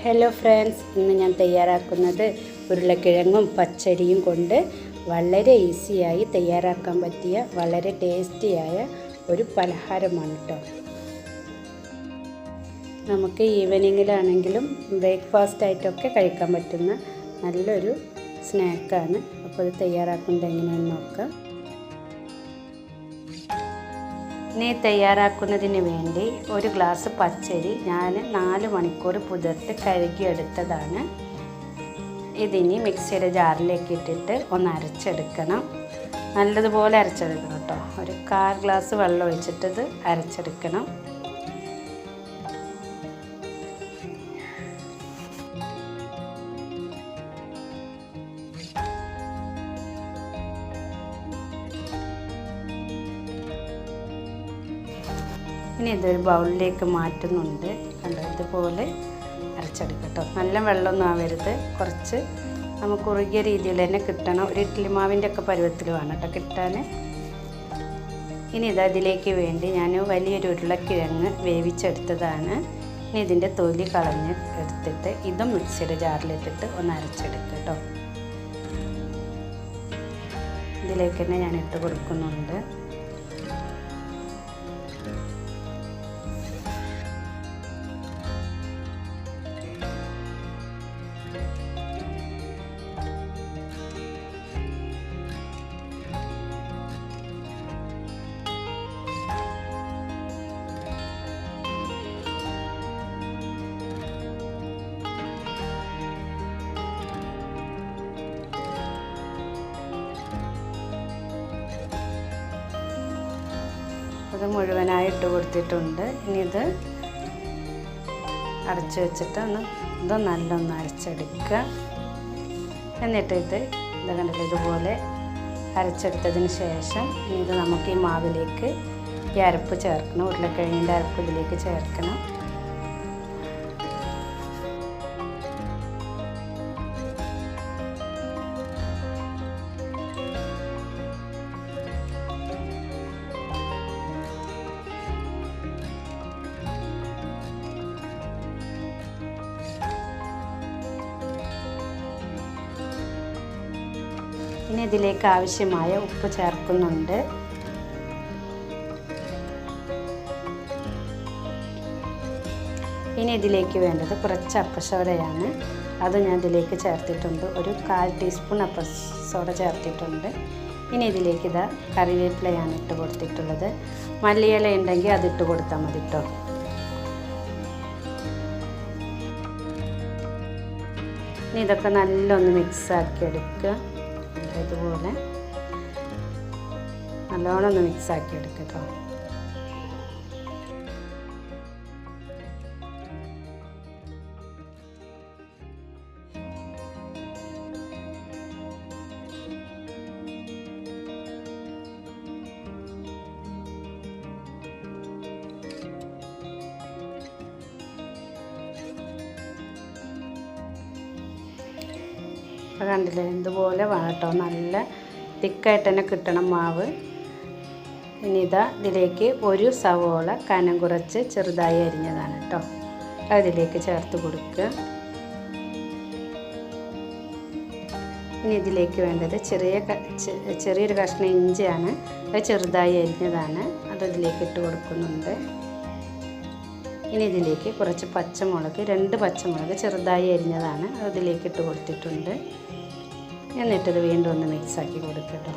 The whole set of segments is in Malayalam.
ഹലോ ഫ്രണ്ട്സ്, ഇന്ന് ഞാൻ തയ്യാറാക്കുന്നത് ഉരുളക്കിഴങ്ങും പച്ചരിയും കൊണ്ട് വളരെ ഈസിയായി തയ്യാറാക്കാൻ പറ്റിയ വളരെ ടേസ്റ്റിയായ ഒരു പലഹാരമാണ് കേട്ടോ. നമുക്ക് ഈവനിങ്ങിലാണെങ്കിലും ബ്രേക്ക്ഫാസ്റ്റ് ആയിട്ടൊക്കെ കഴിക്കാൻ പറ്റുന്ന നല്ലൊരു സ്നാക്കാണ്. അപ്പോൾ ഇത് തയ്യാറാക്കുന്നത് എങ്ങനെയാണെന്ന് നോക്കാം. ഇനി തയ്യാറാക്കുന്നതിന് വേണ്ടി ഒരു ഗ്ലാസ് പച്ചരി ഞാൻ 4 മണിക്കൂർ കുതിർത്ത് കഴുകിയെടുത്തതാണ്. ഇതിനി മിക്സിയുടെ ജാറിലേക്ക് ഇട്ടിട്ട് ഒന്ന് അരച്ചെടുക്കണം. നല്ലതുപോലെ അരച്ചെടുക്കണം കേട്ടോ. ഒരു 1/4 ഗ്ലാസ് വെള്ളം ഒഴിച്ചിട്ടത് അരച്ചെടുക്കണം. ഇനി ഇതൊരു ബൗളിലേക്ക് മാറ്റുന്നുണ്ട്. കണ്ടോ, ഇതുപോലെ അരച്ചെടുക്കട്ടോ. നല്ല വെള്ളമൊന്നും ആവരുത്, കുറച്ച് നമുക്ക് കുറുകിയ രീതിയിൽ തന്നെ കിട്ടണം. ഒരു ഇഡ്ഡലി മാവിൻ്റെ ഒക്കെ പരുവത്തിൽ വേണം കേട്ടോ കിട്ടാൻ. ഇനി ഇതിലേക്ക് വേണ്ടി ഞാൻ വലിയൊരു ഉരുളക്കിഴങ്ങ് വേവിച്ചെടുത്തതാണ്. ഇനി ഇതിൻ്റെ തൊലി കളഞ്ഞ് എടുത്തിട്ട് ഇതും മിക്സിയുടെ ജാറിലിട്ടിട്ട് ഒന്ന് അരച്ചെടുക്കുക കേട്ടോ. ഇതിലേക്ക് തന്നെ ഞാൻ ഇട്ട് കൊടുക്കുന്നുണ്ട്. അത് മുഴുവനായി ഇട്ട് കൊടുത്തിട്ടുണ്ട്. ഇനി ഇത് അടച്ചു വെച്ചിട്ട് ഇത് നല്ലൊന്ന് അരച്ചെടുക്കുക. എന്നിട്ട് ഇത് കണ്ടില്ല, ഇതുപോലെ അരച്ചെടുത്തതിന് ശേഷം ഇനി ഇത് നമുക്ക് ഈ മാവിലേക്ക് ഈ അരപ്പ് ചേർക്കണം. ഉരുളക്കിഴങ്ങിൻ്റെ അരപ്പ് ഇതിലേക്ക് ചേർക്കണം. ഇനി ഇതിലേക്ക് ആവശ്യമായ ഉപ്പ് ചേർക്കുന്നുണ്ട്. ഇനി ഇതിലേക്ക് വേണ്ടത് കുറച്ച് അപ്പസോഡയാണ്. അത് ഞാൻ ഇതിലേക്ക് ചേർത്തിട്ടുണ്ട്. ഒരു 1/4 ടീസ്പൂൺ അപ്പസോഡ ചേർത്തിട്ടുണ്ട്. ഇനി ഇതിലേക്ക് കറിവേപ്പിലയാണ് ഇട്ട് കൊടുത്തിട്ടുള്ളത്. മല്ലിയില ഉണ്ടെങ്കിൽ അതിട്ട് കൊടുത്താൽ മതി കേട്ടോ. ഇനി ഇതൊക്കെ നല്ലൊന്ന് മിക്സാക്കി എടുക്കുക. ഇതുപോലെ നല്ലോണം ഒന്ന് മിക്സാക്കി എടുക്കുക കേട്ടോ. അപ്പോൾ കണ്ടില്ലേ, ഇതുപോലെ വേട്ടോ. നല്ല തിക്കായിട്ട് തന്നെ കിട്ടണം മാവ്. ഇനി ഇതിലേക്ക് ഒരു സവോള കനം കുറച്ച് ചെറുതായി അരിഞ്ഞതാണ് കേട്ടോ. അതിലേക്ക് ചേർത്ത് കൊടുക്കുക. ഇനി ഇതിലേക്ക് വേണ്ടത് ചെറിയൊരു കഷ്ണം ഇഞ്ചിയാണ്. അത് ചെറുതായി അരിഞ്ഞതാണ്. അത് ഇതിലേക്ക് ഇട്ട് കൊടുക്കുന്നുണ്ട്. ഇനി ഇതിലേക്ക് കുറച്ച് പച്ചമുളക്, 2 പച്ചമുളക് ചെറുതായി അരിഞ്ഞതാണ്. അതിലേക്ക് ഇട്ട് കൊടുത്തിട്ടുണ്ട്. എന്നിട്ടത് വീണ്ടും ഒന്ന് മിക്സാക്കി കൊടുക്കട്ടോ.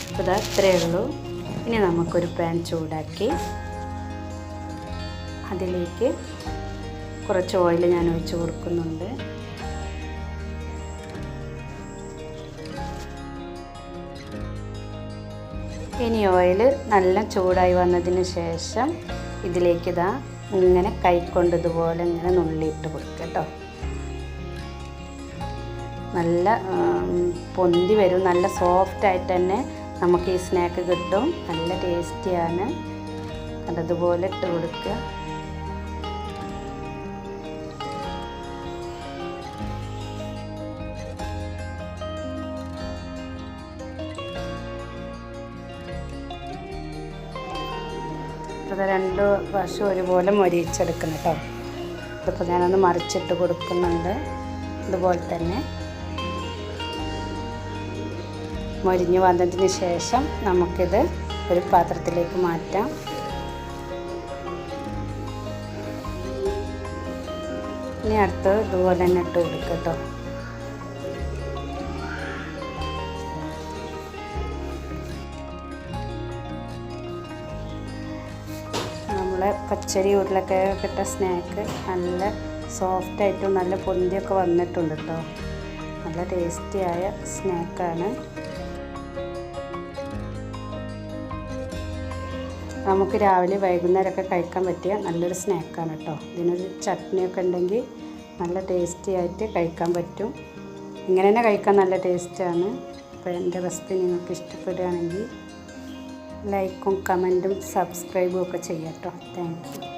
അപ്പോൾ ഇത്രയേ ഉള്ളൂ. ഇനി നമുക്കൊരു പാൻ ചൂടാക്കി അതിലേക്ക് കുറച്ച് ഓയിൽ ഞാൻ ഒഴിച്ച് കൊടുക്കുന്നുണ്ട്. ഇനി ഓയിൽ നല്ല ചൂടായി വന്നതിന് ശേഷം ഇതിലേക്ക് ഇങ്ങനെ കൈകൊണ്ട് ഇതുപോലെ ഇങ്ങനെ നുള്ളിയിട്ട് കൊടുക്കുക കേട്ടോ. നല്ല പൊന്തി വരും. നല്ല സോഫ്റ്റായിട്ട് തന്നെ നമുക്ക് ഈ സ്നാക്ക് കിട്ടും. നല്ല ടേസ്റ്റിയാണ്. അതുപോലെ ഇട്ട് കൊടുക്കുക. അത് 2 വശം ഒരുപോലെ മൊരിയിച്ചെടുക്കണം കേട്ടോ. ഇതിപ്പോൾ ഞാനൊന്ന് മറിച്ചിട്ട് കൊടുക്കുന്നുണ്ട്. ഇതുപോലെ തന്നെ മൊരിഞ്ഞ് വന്നതിന് ശേഷം നമുക്കിത് ഒരു പാത്രത്തിലേക്ക് മാറ്റാം. ഇനി അടുത്ത് ഇതുപോലെ തന്നെ ഇട്ട് കൊടുക്കുക കേട്ടോ. നമ്മളെ പച്ചരി ഉരുളക്കിഴങ്ങ് ഇട്ട സ്നാക്ക് നല്ല സോഫ്റ്റായിട്ടും നല്ല പൊന്തിയൊക്കെ വന്നിട്ടുണ്ട് കേട്ടോ. നല്ല ടേസ്റ്റിയായ സ്നാക്കാണ്. നമുക്ക് രാവിലെ വൈകുന്നേരമൊക്കെ കഴിക്കാൻ പറ്റിയ നല്ലൊരു സ്നാക്കാണ് കേട്ടോ. ഇതിനൊരു ചട്നിയൊക്കെ ഉണ്ടെങ്കിൽ നല്ല ടേസ്റ്റി ആയിട്ട് കഴിക്കാൻ പറ്റും. ഇങ്ങനെ തന്നെ കഴിക്കാൻ നല്ല ടേസ്റ്റാണ്. അപ്പോൾ എൻ്റെ റെസിപ്പി നിങ്ങൾക്ക് ഇഷ്ടപ്പെടുകയാണെങ്കിൽ ലൈക്കും കമൻറ്റും സബ്സ്ക്രൈബും ഒക്കെ ചെയ്യാം കേട്ടോ. Thank you.